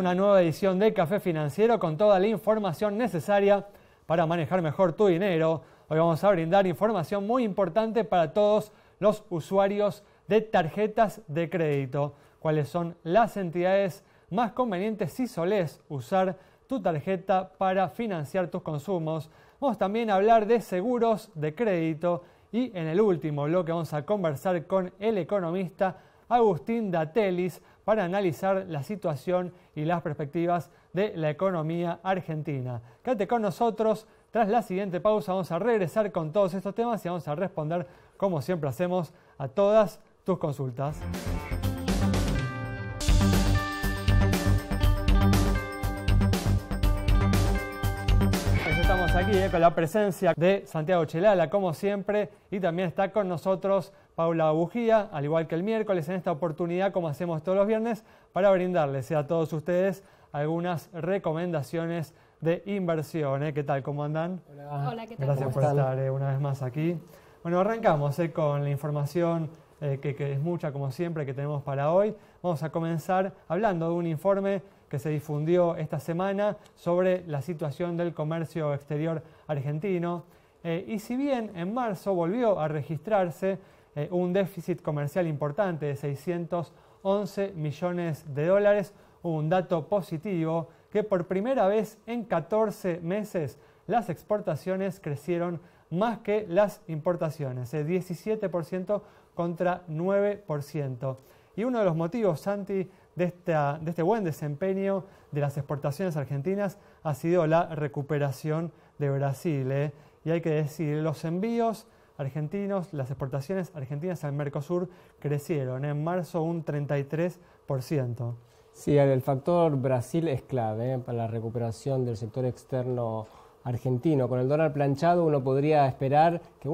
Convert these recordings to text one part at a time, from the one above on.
una nueva edición de Café Financiero con toda la información necesaria para manejar mejor tu dinero. Hoy vamos a brindar información muy importante para todos los usuarios de tarjetas de crédito. Cuáles son las entidades más convenientes si solés usar tu tarjeta para financiar tus consumos. Vamos también a hablar de seguros de crédito y en el último bloque vamos a conversar con el economista Agustín Datelis para analizar la situación y las perspectivas de la economía argentina. Quédate con nosotros, tras la siguiente pausa vamos a regresar con todos estos temas y vamos a responder, como siempre hacemos, a todas tus consultas. Estamos aquí con la presencia de Santiago Chelala, como siempre, y también está con nosotros Paula Bujía, al igual que el miércoles, en esta oportunidad, como hacemos todos los viernes, para brindarles a todos ustedes algunas recomendaciones de inversión. ¿Qué tal? ¿Cómo andan? Hola, ¿qué tal? Gracias por estar una vez más aquí. Bueno, arrancamos con la información que es mucha, como siempre, que tenemos para hoy. Vamos a comenzar hablando de un informe que se difundió esta semana sobre la situación del comercio exterior argentino. Y si bien en marzo volvió a registrarse un déficit comercial importante de 611 millones de dólares, un dato positivo que por primera vez en 14 meses las exportaciones crecieron más que las importaciones, 17% contra 9%. Y uno de los motivos, Santi, de este buen desempeño de las exportaciones argentinas ha sido la recuperación de Brasil. Y hay que decir, los envíos argentinos, las exportaciones argentinas al Mercosur crecieron en marzo un 33%. Sí, el factor Brasil es clave para la recuperación del sector externo argentino. Con el dólar planchado uno podría esperar que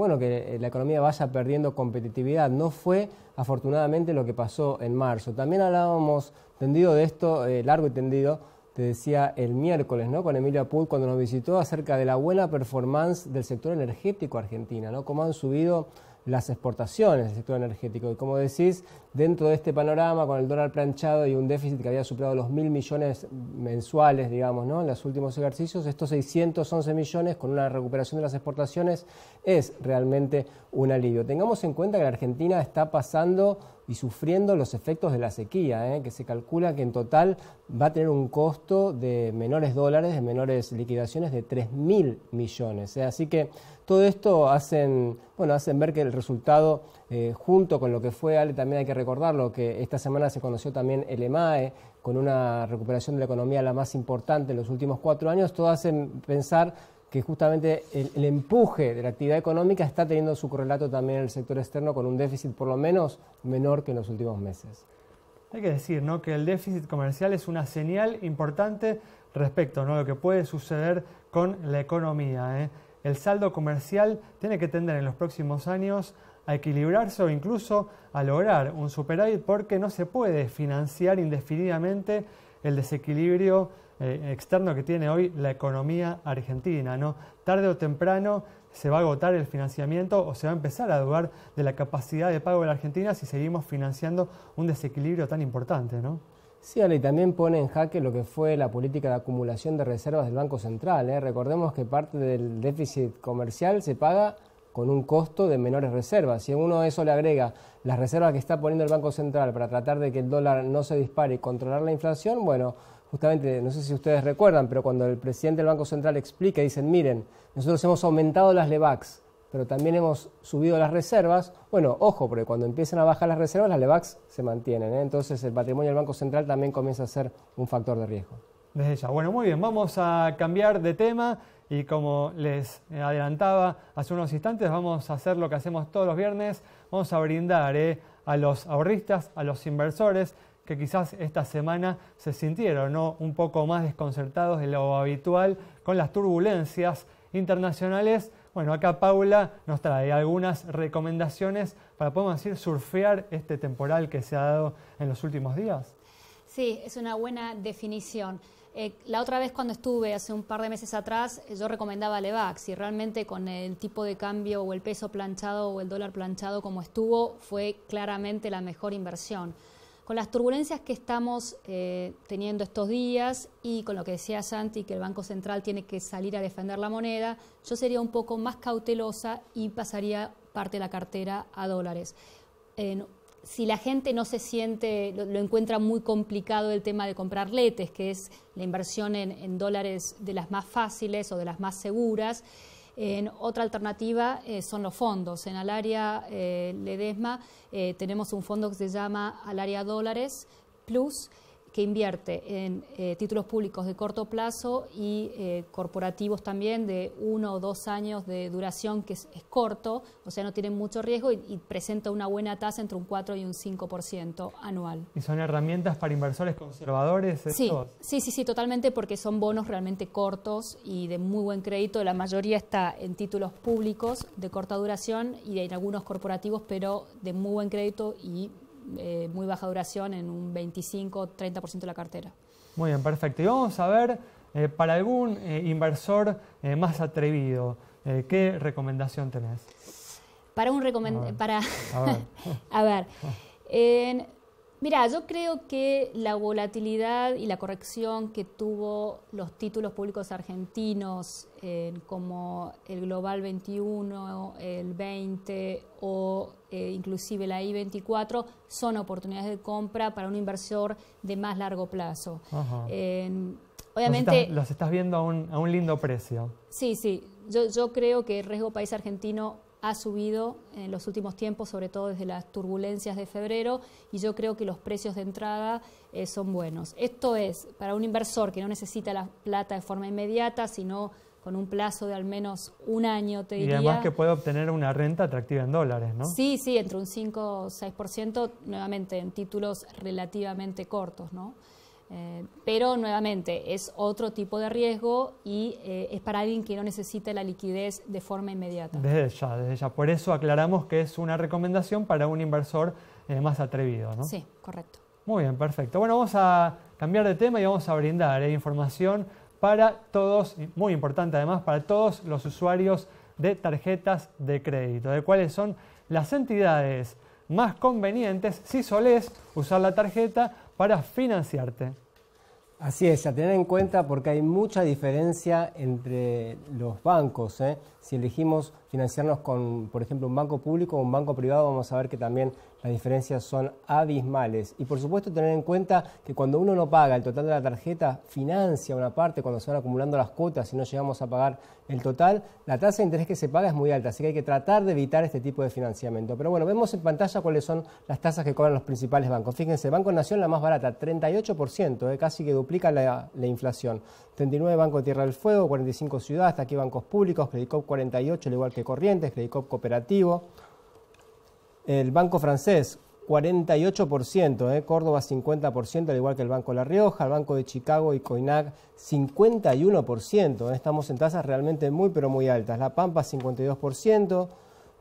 la economía vaya perdiendo competitividad. No fue afortunadamente lo que pasó en marzo. También hablábamos tendido de esto, largo y tendido, te decía el miércoles, ¿no? Con Emilio Apud cuando nos visitó, acerca de la buena performance del sector energético argentino, ¿no? Cómo han subido las exportaciones del sector energético. Y como decís, dentro de este panorama, con el dólar planchado y un déficit que había superado los 1.000 millones mensuales, digamos, ¿no? En los últimos ejercicios, estos 611 millones con una recuperación de las exportaciones es realmente un alivio. Tengamos en cuenta que la Argentina está pasando y sufriendo los efectos de la sequía, que se calcula que en total va a tener un costo de menores dólares, de menores liquidaciones de 3.000 millones. Así que todo esto hacen ver que el resultado, junto con lo que fue, Ale, también hay que recordarlo, que esta semana se conoció también el EMAE, con una recuperación de la economía la más importante en los últimos 4 años, todo hacen pensar que justamente el empuje de la actividad económica está teniendo su correlato también en el sector externo, con un déficit por lo menos menor que en los últimos meses. Hay que decir, ¿no?, que el déficit comercial es una señal importante respecto, ¿no?, a lo que puede suceder con la economía. El saldo comercial tiene que tender en los próximos años a equilibrarse o incluso a lograr un superávit, porque no se puede financiar indefinidamente el desequilibrio externo que tiene hoy la economía argentina, ¿no? Tarde o temprano se va a agotar el financiamiento o se va a empezar a dudar de la capacidad de pago de la Argentina si seguimos financiando un desequilibrio tan importante, ¿no? Sí, Ale, y también pone en jaque lo que fue la política de acumulación de reservas del Banco Central. Recordemos que parte del déficit comercial se paga con un costo de menores reservas. Si a uno a eso le agrega las reservas que está poniendo el Banco Central para tratar de que el dólar no se dispare y controlar la inflación, bueno, justamente, no sé si ustedes recuerdan, pero cuando el presidente del Banco Central explica, dicen, miren, nosotros hemos aumentado las LEVAQs, pero también hemos subido las reservas. Bueno, ojo, porque cuando empiezan a bajar las reservas, las LEVAQs se mantienen, Entonces el patrimonio del Banco Central también comienza a ser un factor de riesgo. Desde ya. Bueno, muy bien, vamos a cambiar de tema y como les adelantaba hace unos instantes, vamos a hacer lo que hacemos todos los viernes, vamos a brindar a los ahorristas, a los inversores, que quizás esta semana se sintieron, ¿no?, un poco más desconcertados de lo habitual con las turbulencias internacionales. Bueno, acá Paula nos trae algunas recomendaciones para, podemos decir, surfear este temporal que se ha dado en los últimos días. Sí, es una buena definición. La otra vez cuando estuve, hace un par de meses atrás, yo recomendaba LEVAQs y realmente con el tipo de cambio o el peso planchado o el dólar planchado como estuvo, fue claramente la mejor inversión. Con las turbulencias que estamos teniendo estos días y con lo que decía Santi, que el Banco Central tiene que salir a defender la moneda, yo sería un poco más cautelosa y pasaría parte de la cartera a dólares. Si la gente no se siente, lo encuentra muy complicado el tema de comprar letes, que es la inversión en dólares de las más fáciles o de las más seguras, otra alternativa son los fondos. En Alaria Ledesma tenemos un fondo que se llama Alaria Dólares Plus, que invierte en títulos públicos de corto plazo y corporativos también de 1 o 2 años de duración, que es corto, o sea, no tienen mucho riesgo y presenta una buena tasa entre un 4 y un 5% anual. ¿Y son herramientas para inversores conservadores estos? Sí, totalmente, porque son bonos realmente cortos y de muy buen crédito. La mayoría está en títulos públicos de corta duración y en algunos corporativos, pero de muy buen crédito y muy baja duración, en un 25-30% de la cartera. Muy bien, perfecto. Y vamos a ver, para algún inversor más atrevido, ¿qué recomendación tenés? Para un a ver, mira, yo creo que la volatilidad y la corrección que tuvo los títulos públicos argentinos, como el Global 21, el 20 o inclusive la I-24, son oportunidades de compra para un inversor de más largo plazo. Obviamente, los estás viendo a un lindo precio. Sí. Yo creo que el riesgo país argentino ha subido en los últimos tiempos, sobre todo desde las turbulencias de febrero, y yo creo que los precios de entrada son buenos. Esto es para un inversor que no necesita la plata de forma inmediata, sino con un plazo de al menos un año, te diría. Y además que puede obtener una renta atractiva en dólares, ¿no? Sí, entre un 5 o 6%, nuevamente en títulos relativamente cortos, ¿no? Pero nuevamente es otro tipo de riesgo y es para alguien que no necesita la liquidez de forma inmediata. Desde ya. Por eso aclaramos que es una recomendación para un inversor más atrevido, ¿no? Sí, correcto. Muy bien, perfecto. Bueno, vamos a cambiar de tema y vamos a brindar información para todos, muy importante además, para todos los usuarios de tarjetas de crédito, de cuáles son las entidades más convenientes si solés usar la tarjeta para financiarte. Así es, a tener en cuenta porque hay mucha diferencia entre los bancos. Si elegimos financiarnos con, por ejemplo, un banco público o un banco privado, vamos a ver que también las diferencias son abismales. Y por supuesto tener en cuenta que cuando uno no paga el total de la tarjeta, financia una parte cuando se van acumulando las cuotas y no llegamos a pagar el total, la tasa de interés que se paga es muy alta, así que hay que tratar de evitar este tipo de financiamiento. Pero bueno, vemos en pantalla cuáles son las tasas que cobran los principales bancos. Fíjense, Banco Nación la más barata, 38%, casi que duplica la inflación. 39 Banco de Tierra del Fuego, 45 Ciudad, hasta aquí bancos públicos, Credicop 48, al igual que Corrientes, Credicop Cooperativo. El Banco Francés, 48%, Córdoba 50%, al igual que el Banco La Rioja, el Banco de Chicago y Coinac 51%, estamos en tasas realmente muy pero muy altas. La Pampa 52%,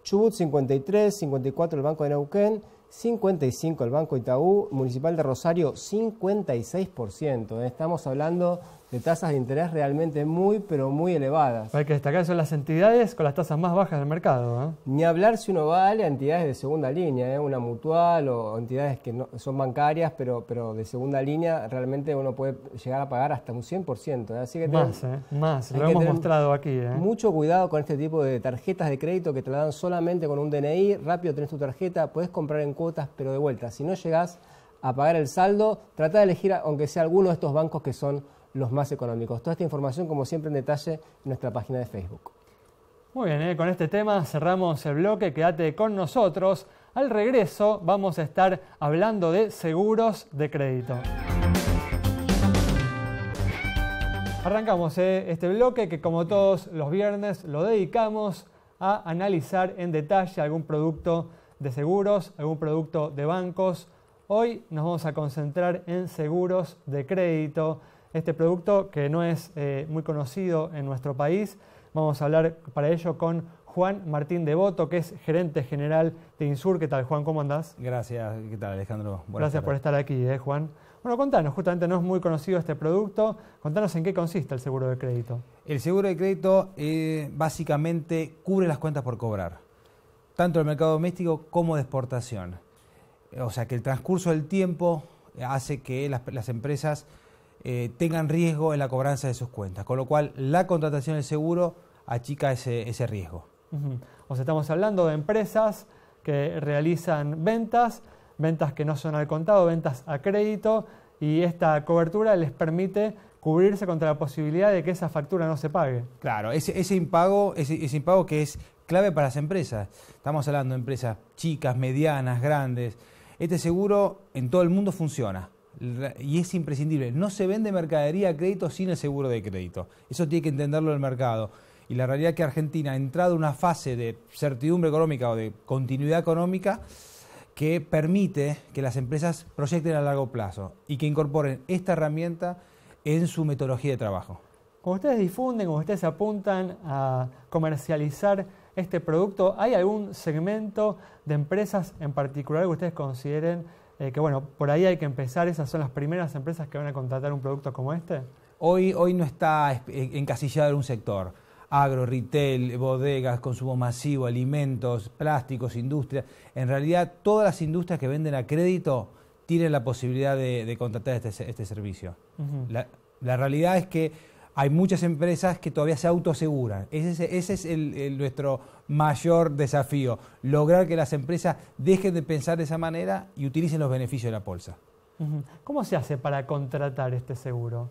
Chubut 53%, 54% el Banco de Neuquén, 55% el Banco Itaú, Municipal de Rosario 56%. Estamos hablando de tasas de interés realmente muy, pero muy elevadas. Hay que destacar que son las entidades con las tasas más bajas del mercado. Ni hablar si uno va a entidades de segunda línea, una mutual o entidades que no son bancarias, pero de segunda línea, realmente uno puede llegar a pagar hasta un 100%. Así que más, lo hemos mostrado aquí. Mucho cuidado con este tipo de tarjetas de crédito que te la dan solamente con un DNI, rápido tenés tu tarjeta, podés comprar en cuotas, pero de vuelta, si no llegás a pagar el saldo, trata de elegir aunque sea alguno de estos bancos que son los más económicos. Toda esta información, como siempre, en detalle en nuestra página de Facebook. Muy bien, con este tema cerramos el bloque. Quédate con nosotros. Al regreso vamos a estar hablando de seguros de crédito. Arrancamos este bloque que, como todos los viernes, lo dedicamos a analizar en detalle algún producto de seguros, algún producto de bancos. Hoy nos vamos a concentrar en seguros de crédito. Este producto que no es muy conocido en nuestro país. Vamos a hablar para ello con Juan Martín Devoto, que es gerente general de Insur. ¿Qué tal, Juan? ¿Cómo andás? Gracias. ¿Qué tal, Alejandro? Gracias por estar aquí, Juan. Bueno, contanos, justamente no es muy conocido este producto. Contanos en qué consiste el seguro de crédito. El seguro de crédito básicamente cubre las cuentas por cobrar, tanto del mercado doméstico como de exportación. o sea, que el transcurso del tiempo hace que las empresas tengan riesgo en la cobranza de sus cuentas, con lo cual la contratación del seguro achica ese riesgo. O sea, estamos hablando de empresas que realizan ventas que no son al contado, ventas a crédito, y esta cobertura les permite cubrirse contra la posibilidad de que esa factura no se pague. Claro, ese impago que es clave para las empresas. Estamos hablando de empresas chicas, medianas, grandes. Este seguro en todo el mundo funciona y es imprescindible. No se vende mercadería a crédito sin el seguro de crédito. Eso tiene que entenderlo el mercado. Y la realidad es que Argentina ha entrado en una fase de certidumbre económica o de continuidad económica que permite que las empresas proyecten a largo plazo y que incorporen esta herramienta en su metodología de trabajo. Cuando ustedes difunden, cuando ustedes apuntan a comercializar este producto, ¿hay algún segmento de empresas en particular que ustedes consideren que, bueno, por ahí hay que empezar? ¿Esas son las primeras empresas que van a contratar un producto como este? Hoy no está encasillado en un sector. Agro, retail, bodegas, consumo masivo, alimentos, plásticos, industria. En realidad, todas las industrias que venden a crédito tienen la posibilidad de contratar este servicio. La realidad es que hay muchas empresas que todavía se autoaseguran. Ese es nuestro mayor desafío, lograr que las empresas dejen de pensar de esa manera y utilicen los beneficios de la bolsa. ¿Cómo se hace para contratar este seguro?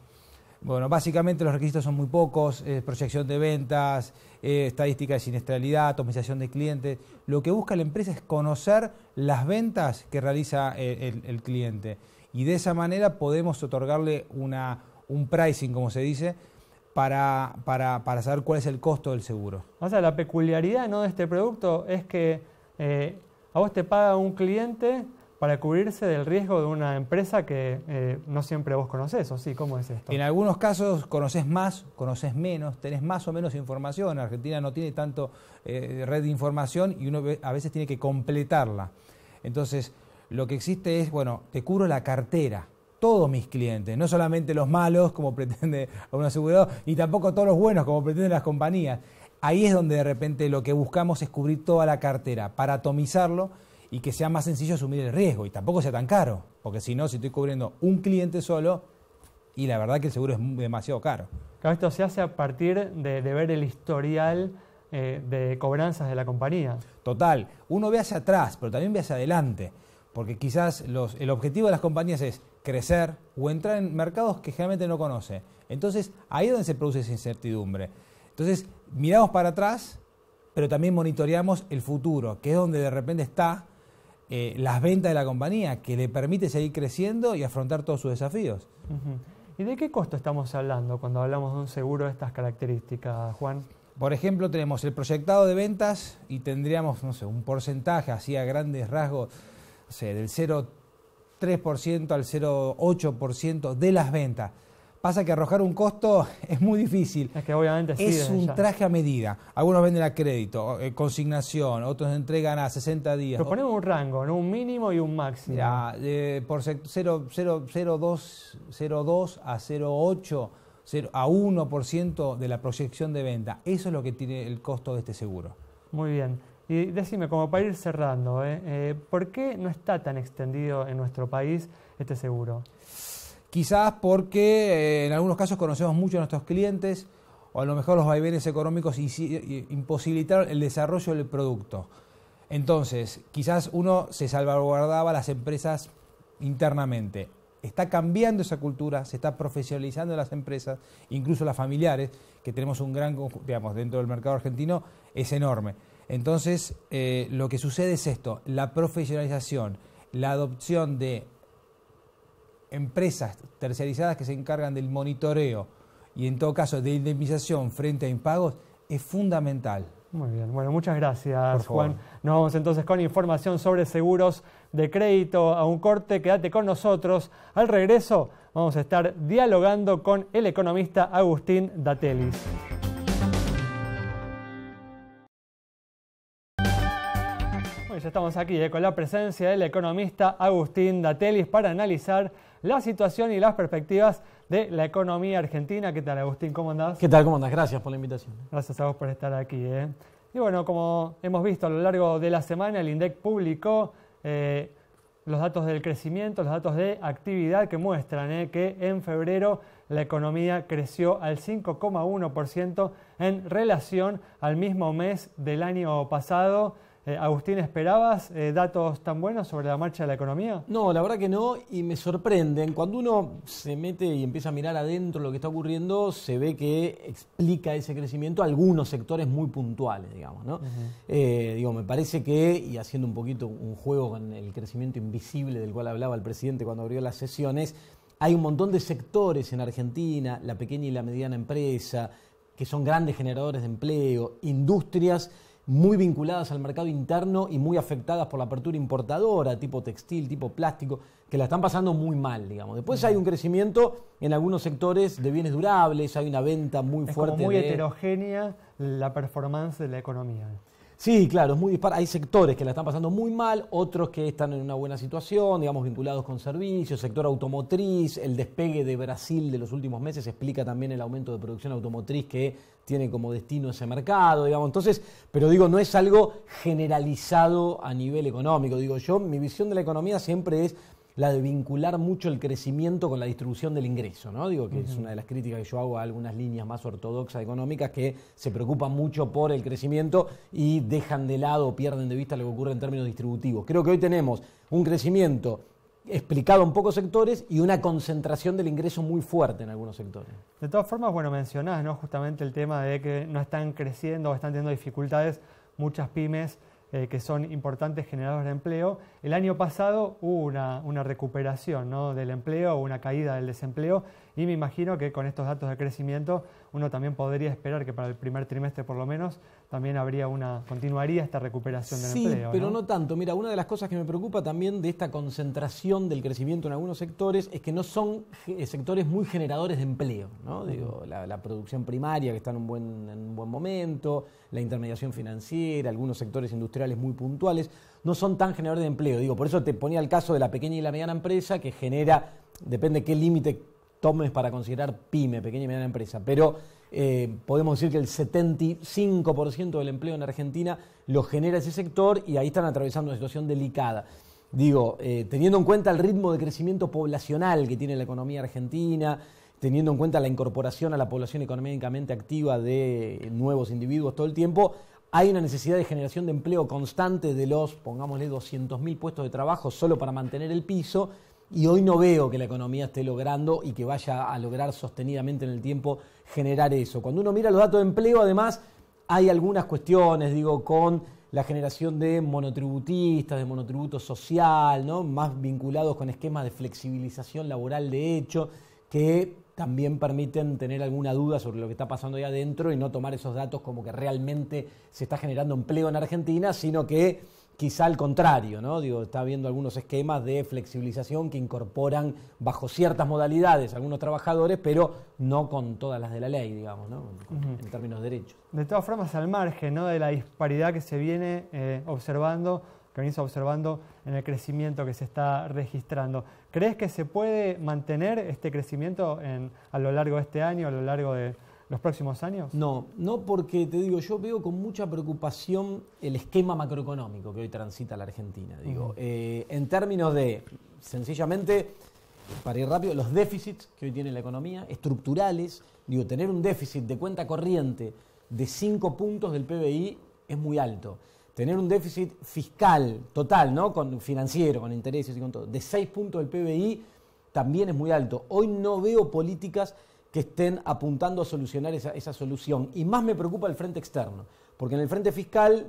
Bueno, básicamente los requisitos son muy pocos, proyección de ventas, estadística de siniestralidad, atomización de clientes. Lo que busca la empresa es conocer las ventas que realiza el cliente y de esa manera podemos otorgarle un pricing, como se dice, para saber cuál es el costo del seguro. O sea, la peculiaridad, ¿no?, de este producto es que a vos te paga un cliente para cubrirse del riesgo de una empresa que no siempre vos conocés, ¿o sí? ¿Cómo es esto? En algunos casos conocés más, conocés menos, tenés más o menos información. Argentina no tiene tanto red de información y uno a veces tiene que completarla. Entonces, lo que existe es, bueno, te cubro la cartera. Todos mis clientes, no solamente los malos, como pretende un asegurador, y tampoco todos los buenos, como pretenden las compañías. Ahí es donde de repente lo que buscamos es cubrir toda la cartera para atomizarlo y que sea más sencillo asumir el riesgo y tampoco sea tan caro, porque si no, si estoy cubriendo un cliente solo, y la verdad que el seguro es demasiado caro. Claro, esto se hace a partir de ver el historial de cobranzas de la compañía. Total, uno ve hacia atrás, pero también ve hacia adelante, porque quizás el objetivo de las compañías es crecer o entrar en mercados que generalmente no conoce. Entonces, ahí es donde se produce esa incertidumbre. Entonces, miramos para atrás, pero también monitoreamos el futuro, que es donde de repente está las ventas de la compañía, que le permite seguir creciendo y afrontar todos sus desafíos. ¿Y de qué costo estamos hablando cuando hablamos de un seguro de estas características, Juan? Por ejemplo, tenemos el proyectado de ventas y tendríamos, no sé, un porcentaje así a grandes rasgos, no sé, del 0,3% al 0,8% de las ventas. Pasa que arrojar un costo es muy difícil. Es que obviamente sí. Es un traje a medida. Algunos venden a crédito, consignación, otros entregan a 60 días. Pero ponemos un rango, ¿no? Un mínimo y un máximo. Mirá, por 0,2 a 0,8 a 1% de la proyección de venta. Eso es lo que tiene el costo de este seguro. Muy bien. Y decime, como para ir cerrando, ¿por qué no está tan extendido en nuestro país este seguro? Quizás porque en algunos casos conocemos mucho a nuestros clientes o a lo mejor los vaivenes económicos imposibilitaron el desarrollo del producto. Entonces, quizás uno se salvaguardaba las empresas internamente. Está cambiando esa cultura, se está profesionalizando las empresas, incluso las familiares, que tenemos un gran, digamos, dentro del mercado argentino, es enorme. Entonces, lo que sucede es esto, la profesionalización, la adopción de empresas terciarizadas que se encargan del monitoreo y en todo caso de indemnización frente a impagos es fundamental. Muy bien, bueno, muchas gracias, Juan. Nos vamos entonces con información sobre seguros de crédito a un corte. Quédate con nosotros. Al regreso vamos a estar dialogando con el economista Agustín Datelis. Bueno, ya estamos aquí con la presencia del economista Agustín Datelis para analizar la situación y las perspectivas de la economía argentina. ¿Qué tal, Agustín? ¿Cómo andás? ¿Qué tal? ¿Cómo andás? Gracias por la invitación. Gracias a vos por estar aquí. Y bueno, como hemos visto a lo largo de la semana, el INDEC publicó los datos del crecimiento, los datos de actividad que muestran que en febrero la economía creció al 5,1% en relación al mismo mes del año pasado. Agustín, ¿esperabas datos tan buenos sobre la marcha de la economía? No, la verdad que no, y me sorprenden. Cuando uno se mete y empieza a mirar adentro lo que está ocurriendo, se ve que explica ese crecimiento a algunos sectores muy puntuales, digamos, ¿no? Me parece que, y haciendo un poquito un juego con el crecimiento invisible del cual hablaba el presidente cuando abrió las sesiones, hay un montón de sectores en Argentina, la pequeña y la mediana empresa, que son grandes generadores de empleo, industrias muy vinculadas al mercado interno y muy afectadas por la apertura importadora, tipo textil, tipo plástico, que la están pasando muy mal, digamos. Después hay un crecimiento en algunos sectores de bienes durables, hay una venta muy fuerte. Es como muy heterogénea la performance de la economía. Sí, claro, es muy dispar. Hay sectores que la están pasando muy mal, otros que están en una buena situación, digamos, vinculados con servicios, sector automotriz. El despegue de Brasil de los últimos meses explica también el aumento de producción automotriz que tiene como destino ese mercado, digamos. Entonces, pero digo, no es algo generalizado a nivel económico. Digo, mi visión de la economía siempre es la de vincular mucho el crecimiento con la distribución del ingreso, ¿no? Digo que es una de las críticas que yo hago a algunas líneas más ortodoxas económicas que se preocupan mucho por el crecimiento y dejan de lado o pierden de vista lo que ocurre en términos distributivos. Creo que hoy tenemos un crecimiento explicado en pocos sectores y una concentración del ingreso muy fuerte en algunos sectores. De todas formas, mencionás, ¿no?, justamente el tema de que no están creciendo o están teniendo dificultades muchas pymes que son importantes generadores de empleo. El año pasado hubo una recuperación, ¿no?, del empleo, una caída del desempleo, y me imagino que con estos datos de crecimiento uno también podría esperar que para el primer trimestre por lo menos también continuaría esta recuperación del empleo. Sí, pero no tanto. Mira, una de las cosas que me preocupa también de esta concentración del crecimiento en algunos sectores es que no son sectores muy generadores de empleo, ¿no? Digo, la producción primaria que está en un buen momento, la intermediación financiera, algunos sectores industriales muy puntuales, no son tan generadores de empleo. Digo, por eso te ponía el caso de la pequeña y la mediana empresa que genera, depende qué límite tomes para considerar pyme, pequeña y mediana empresa, pero podemos decir que el 75% del empleo en Argentina lo genera ese sector y ahí están atravesando una situación delicada. Digo, teniendo en cuenta el ritmo de crecimiento poblacional que tiene la economía argentina, teniendo en cuenta la incorporación a la población económicamente activa de nuevos individuos todo el tiempo, hay una necesidad de generación de empleo constante de los, pongámosle, 200.000 puestos de trabajo solo para mantener el piso. Y hoy no veo que la economía esté logrando y que vaya a lograr sostenidamente en el tiempo generar eso. Cuando uno mira los datos de empleo, además, hay algunas cuestiones, con la generación de monotributistas, de monotributo social, ¿no?, más vinculados con esquemas de flexibilización laboral de hecho, que también permiten tener alguna duda sobre lo que está pasando ahí adentro y no tomar esos datos como que realmente se está generando empleo en Argentina, sino que quizá al contrario, ¿no? Está habiendo algunos esquemas de flexibilización que incorporan bajo ciertas modalidades a algunos trabajadores, pero no con todas las de la ley, digamos, ¿no? En términos de derechos. De todas formas, al margen, ¿no?, de la disparidad que se viene observando, que venís observando en el crecimiento que se está registrando, ¿crees que se puede mantener este crecimiento a lo largo de este año, a lo largo de los próximos años? No porque te digo, yo veo con mucha preocupación el esquema macroeconómico que hoy transita la Argentina. En términos de, sencillamente, para ir rápido, los déficits que hoy tiene la economía, estructurales. Tener un déficit de cuenta corriente de 5 puntos del PBI es muy alto. Tener un déficit fiscal total, ¿no?, con financiero, con intereses y con todo, de 6 puntos del PBI también es muy alto. Hoy no veo políticas que estén apuntando a solucionar esa solución. Y más me preocupa el frente externo, porque en el frente fiscal,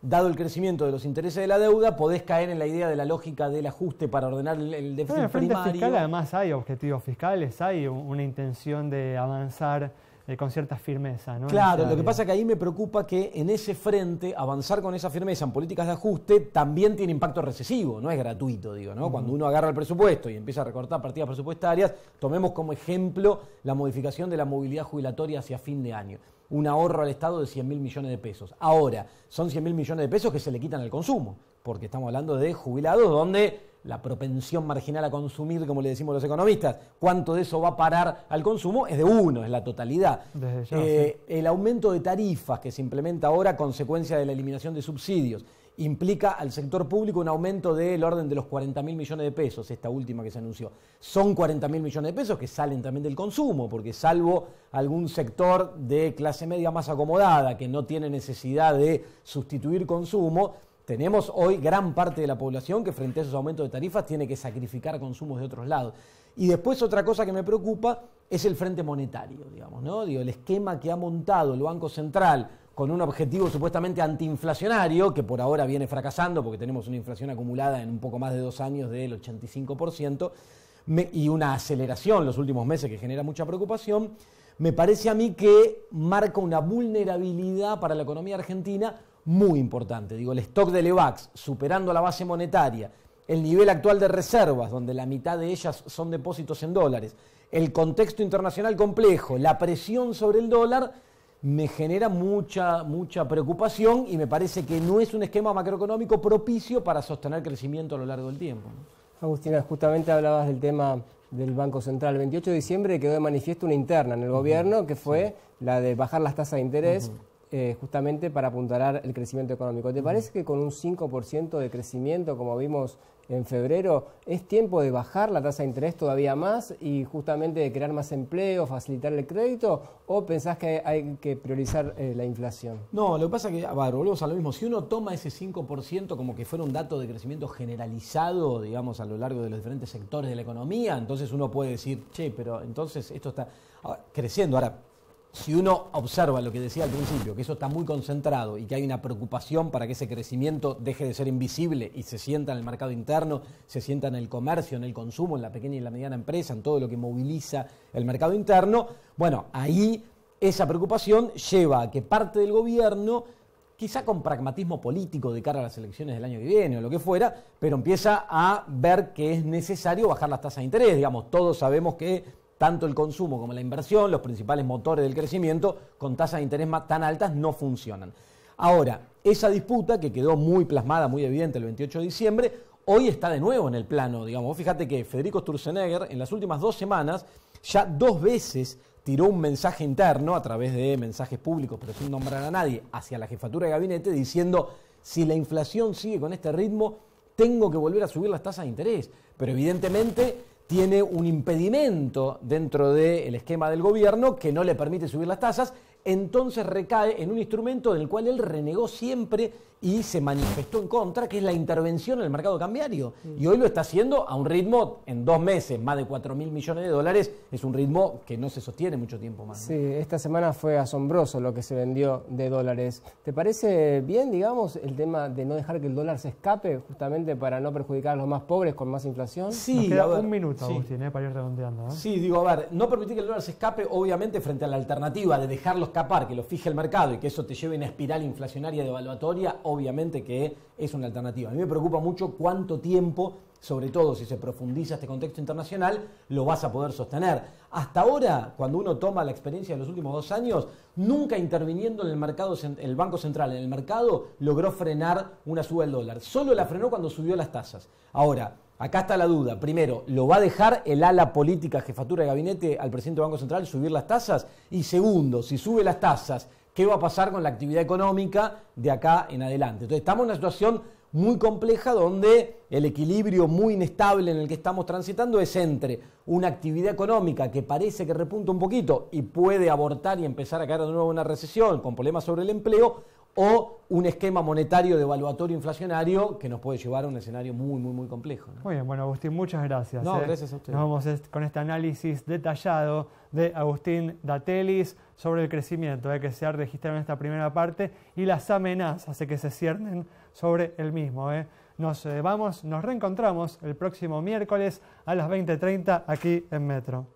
dado el crecimiento de los intereses de la deuda, podés caer en la idea de la lógica del ajuste para ordenar el déficit primario. En el frente fiscal además hay objetivos fiscales, hay una intención de avanzar con cierta firmeza, ¿no? Claro, lo que pasa es que ahí me preocupa que en ese frente, avanzar con esa firmeza en políticas de ajuste también tiene impacto recesivo, no es gratuito, ¿no? Cuando uno agarra el presupuesto y empieza a recortar partidas presupuestarias, tomemos como ejemplo la modificación de la movilidad jubilatoria hacia fin de año. Un ahorro al Estado de 100.000 millones de pesos. Ahora, son 100.000 millones de pesos que se le quitan al consumo, porque estamos hablando de jubilados donde la propensión marginal a consumir, como le decimos los economistas, cuánto de eso va a parar al consumo, es de 1, es la totalidad. Sí. El aumento de tarifas que se implementa ahora a consecuencia de la eliminación de subsidios implica al sector público un aumento del orden de los 40.000 millones de pesos, esta última que se anunció. Son 40.000 millones de pesos que salen también del consumo, porque salvo algún sector de clase media más acomodada que no tiene necesidad de sustituir consumo, tenemos hoy gran parte de la población que frente a esos aumentos de tarifas tiene que sacrificar consumos de otros lados. Y después otra cosa que me preocupa es el frente monetario, digamos, ¿no? Digo, el esquema que ha montado el Banco Central con un objetivo supuestamente antiinflacionario, que por ahora viene fracasando porque tenemos una inflación acumulada en un poco más de 2 años del 85%, y una aceleración los últimos meses que genera mucha preocupación, me parece a mí que marca una vulnerabilidad para la economía argentina muy importante. Digo, el stock de Levax superando la base monetaria, el nivel actual de reservas, donde la mitad de ellas son depósitos en dólares, el contexto internacional complejo, la presión sobre el dólar, me genera mucha preocupación y me parece que no es un esquema macroeconómico propicio para sostener crecimiento a lo largo del tiempo, ¿no? Agustina, justamente hablabas del tema del Banco Central. El 28 de diciembre quedó de manifiesto una interna en el gobierno que fue la de bajar las tasas de interés justamente para apuntalar el crecimiento económico. ¿Te parece que con un 5% de crecimiento, como vimos en febrero, es tiempo de bajar la tasa de interés todavía más y justamente de crear más empleo, facilitar el crédito, o pensás que hay que priorizar la inflación? No, lo que pasa es que, volvemos a lo mismo, si uno toma ese 5% como que fuera un dato de crecimiento generalizado, digamos, a lo largo de los diferentes sectores de la economía, entonces uno puede decir, che, pero entonces esto está creciendo. Ahora, si uno observa lo que decía al principio, que eso está muy concentrado y que hay una preocupación para que ese crecimiento deje de ser invisible y se sienta en el mercado interno, se sienta en el comercio, en el consumo, en la pequeña y la mediana empresa, en todo lo que moviliza el mercado interno, bueno, ahí esa preocupación lleva a que parte del gobierno, quizá con pragmatismo político de cara a las elecciones del año que viene o lo que fuera, pero empieza a ver que es necesario bajar las tasas de interés. Digamos, todos sabemos que tanto el consumo como la inversión, los principales motores del crecimiento, con tasas de interés tan altas no funcionan. Ahora, esa disputa que quedó muy plasmada, muy evidente el 28 de diciembre, hoy está de nuevo en el plano, digamos. Fíjate que Federico Sturzenegger en las últimas 2 semanas ya 2 veces tiró un mensaje interno a través de mensajes públicos, pero sin nombrar a nadie, hacia la jefatura de gabinete, diciendo, si la inflación sigue con este ritmo, tengo que volver a subir las tasas de interés. Pero evidentemente tiene un impedimento dentro del esquema del gobierno que no le permite subir las tasas, entonces recae en un instrumento del cual él renegó siempre y se manifestó en contra, que es la intervención en el mercado cambiario. Y hoy lo está haciendo a un ritmo, en 2 meses, más de 4.000 millones de dólares, es un ritmo que no se sostiene mucho tiempo más, ¿no? Sí, esta semana fue asombroso lo que se vendió de dólares. ¿Te parece bien, digamos, el tema de no dejar que el dólar se escape, justamente para no perjudicar a los más pobres con más inflación? Sí, nos queda un minuto, Agustín, para ir redondeando, ¿no? Sí, digo, a ver, no permitir que el dólar se escape, obviamente, frente a la alternativa de dejarlo escapar, que lo fije el mercado y que eso te lleve a una espiral inflacionaria devaluatoria, obviamente que es una alternativa. A mí me preocupa mucho cuánto tiempo, sobre todo si se profundiza este contexto internacional, lo vas a poder sostener. Hasta ahora, cuando uno toma la experiencia de los últimos 2 años, nunca interviniendo en el mercado, el Banco Central en el mercado logró frenar una suba del dólar. Solo la frenó cuando subió las tasas. Ahora, acá está la duda. Primero, ¿lo va a dejar el ala política, jefatura de gabinete, al presidente del Banco Central subir las tasas? Y segundo, si sube las tasas, ¿qué va a pasar con la actividad económica de acá en adelante? Entonces, estamos en una situación muy compleja donde el equilibrio muy inestable en el que estamos transitando es entre una actividad económica que parece que repunta un poquito y puede abortar y empezar a caer de nuevo en una recesión con problemas sobre el empleo, o un esquema monetario devaluatorio inflacionario que nos puede llevar a un escenario muy complejo, ¿no? Muy bien, bueno, Agustín, muchas gracias. No, gracias a usted. Nos vamos con este análisis detallado de Agustín Datelis sobre el crecimiento que se ha registrado en esta primera parte y las amenazas que se ciernen sobre el mismo. Nos reencontramos el próximo miércoles a las 20:30 aquí en Metro.